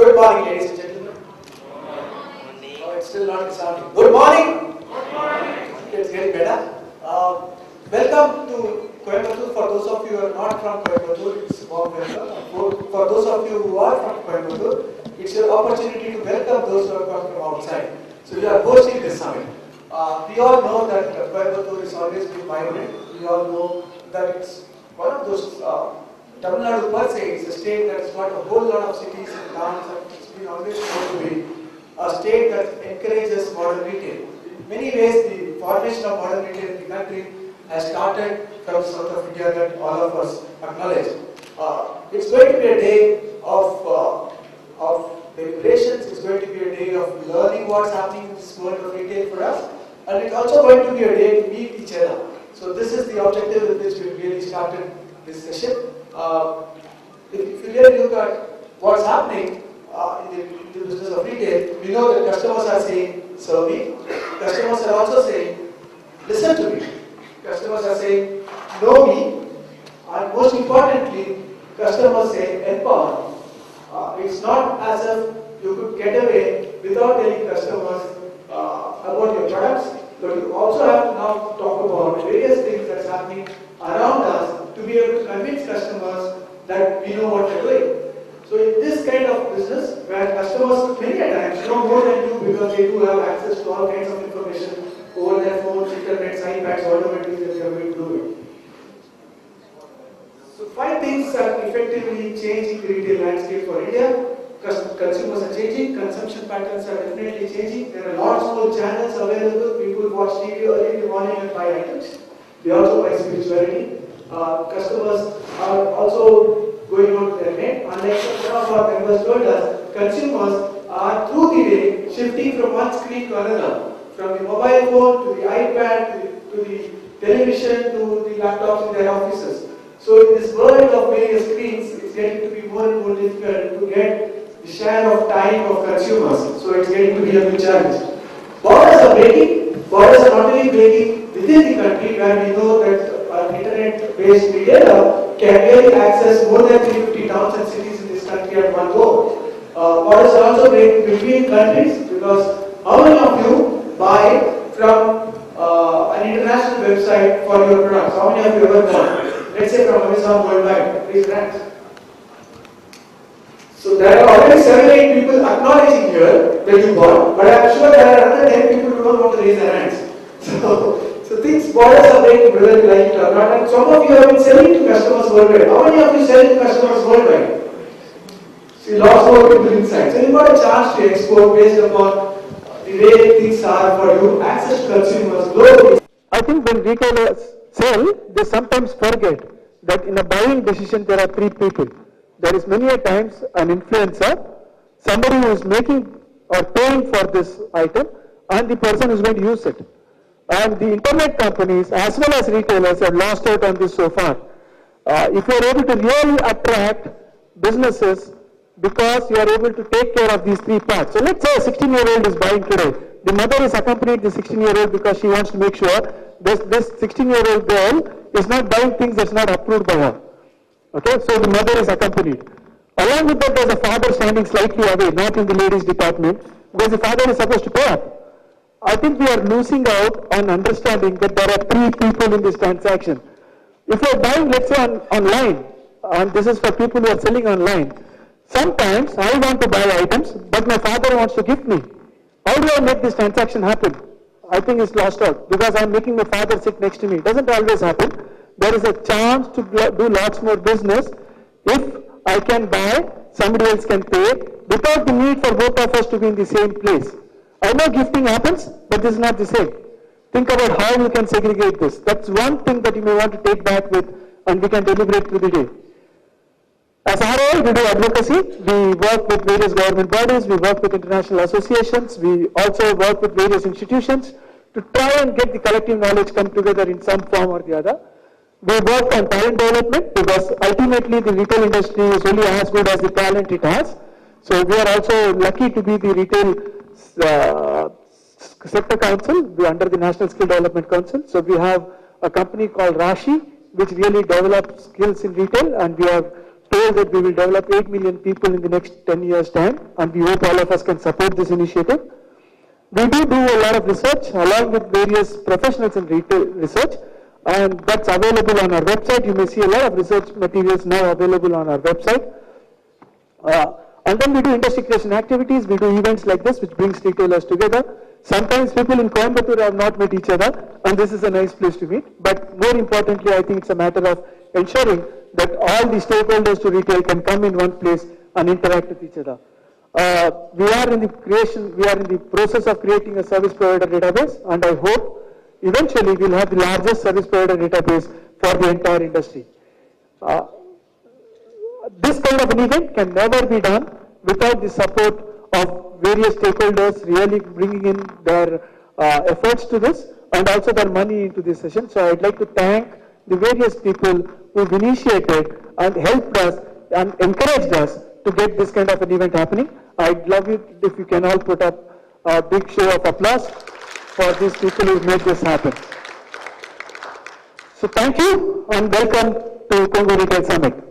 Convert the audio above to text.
Good morning, ladies and gentlemen. Oh, it's still not sounding. Good morning. Good morning. It's getting better. Welcome to Coimbatore. For those of you who are not from Coimbatore, it's a warm welcome. For those of you who are from Coimbatore, it's your opportunity to welcome those who have come from outside. So we are hosting this summit. We all know that Coimbatore is always been vibrant. We all know that it's one of those. Tamil Nadu per se is a state that's got a whole lot of cities and towns, and it's been always known to be a state that encourages modern retail. In many ways, the formation of modern retail in the country has started from south of India that all of us acknowledge. It's going to be a day of deliberations. It's going to be a day of learning what's happening in this world of retail for us, and it's also going to be a day to meet each other. So this is the objective with which we really started this session. If you really look at what's happening in the business of retail, we know that customers are saying, serve me. Customers are also saying, listen to me. Customers are saying, know me. And most importantly, customers say, empower me. It's not as if you could get away without telling customers about your products, but you also have to now talk about various things that's happening around us to be able to convince customers that we know what they're doing. So in this kind of business, where customers many a times know more than you because they do have access to all kinds of information over their phones, internets, iPads, whatever it is that they are going to do. So 5 things are effectively changing the retail landscape for India. Consumers are changing, consumption patterns are definitely changing. There are lots more channels available. People watch TV early in the morning and buy items. They also buy spirituality. Customers are also going out to their net. Unlike one of our members told us, consumers are through the day shifting from one screen to another, from the mobile phone to the iPad to the television to the laptops in their offices. So in this world of various screens, it's getting to be more and more difficult to get the share of time of consumers. So it's getting to be a big challenge. Borders are breaking. Borders are not only breaking within the country, where we know that an internet-based retailer can really access more than 350 towns and cities in this country at one go. Borders are also breaking between countries, because how many of you buy from an international website for your products? How many of you ever bought? Let's say from Amazon worldwide. Raise your hands. So there are already 7-8 people acknowledging here that you bought, but I am sure there are another 10 people who don't want to raise their hands. So things, borders are breaking, whether you like it or not. And some of you have been selling to customers worldwide. How many of you sell to customers worldwide? See, lots more people inside. So you've got a chance to export based upon the way things are for you. Access to consumers globally. I think when retailers sell, they sometimes forget that in a buying decision there are 3 people. There is many a times an influencer, somebody who is making or paying for this item, and the person who is going to use it. And the internet companies as well as retailers have lost out on this so far. If you are able to really attract businesses because you are able to take care of these 3 parts. So let's say a 16-year-old is buying today. The mother is accompanied the 16-year-old because she wants to make sure this 16-year-old girl is not buying things that's not approved by her. Okay, so the mother is accompanied. Along with that, there's a father standing slightly away, not in the ladies' department, because the father is supposed to pay up. I think we are losing out on understanding that there are 3 people in this transaction. If you are buying, let's say, online, and this is for people who are selling online, sometimes I want to buy items, but my father wants to gift me. How do I make this transaction happen? I think it's lost out, because I'm making my father sit next to me. It doesn't always happen. There is a chance to do lots more business if I can buy, somebody else can pay, without the need for both of us to be in the same place. I know gifting happens, but this is not the same. Think about how you can segregate this. That's one thing that you may want to take back with, and we can deliberate through the day. As ROI, we do advocacy. We work with various government bodies, we work with international associations, we also work with various institutions to try and get the collective knowledge come together in some form or the other. We work on talent development, because ultimately the retail industry is only as good as the talent it has. So we are also lucky to be the retail sector council. We are under the National Skill Development Council. So we have a company called Rashi, which really develops skills in retail, and we have told that we will develop 8 million people in the next 10 years' time, and we hope all of us can support this initiative. We do a lot of research along with various professionals in retail research, and that's available on our website. You may see a lot of research materials now available on our website. And then we do industry creation activities. We do events like this, which brings retailers together. Sometimes people in Coimbatore have not met each other, and this is a nice place to meet. But more importantly, I think it's a matter of ensuring that all the stakeholders to retail can come in one place and interact with each other. We are in the process of creating a service provider database, and I hope eventually we'll have the largest service provider database for the entire industry. This kind of an event can never be done without the support of various stakeholders really bringing in their efforts to this and also their money into this session. So I'd like to thank the various people who've initiated and helped us and encouraged us to get this kind of an event happening. I'd love it if you can all put up a big show of applause for these people who made this happen. So thank you and welcome to Congo Retail Summit.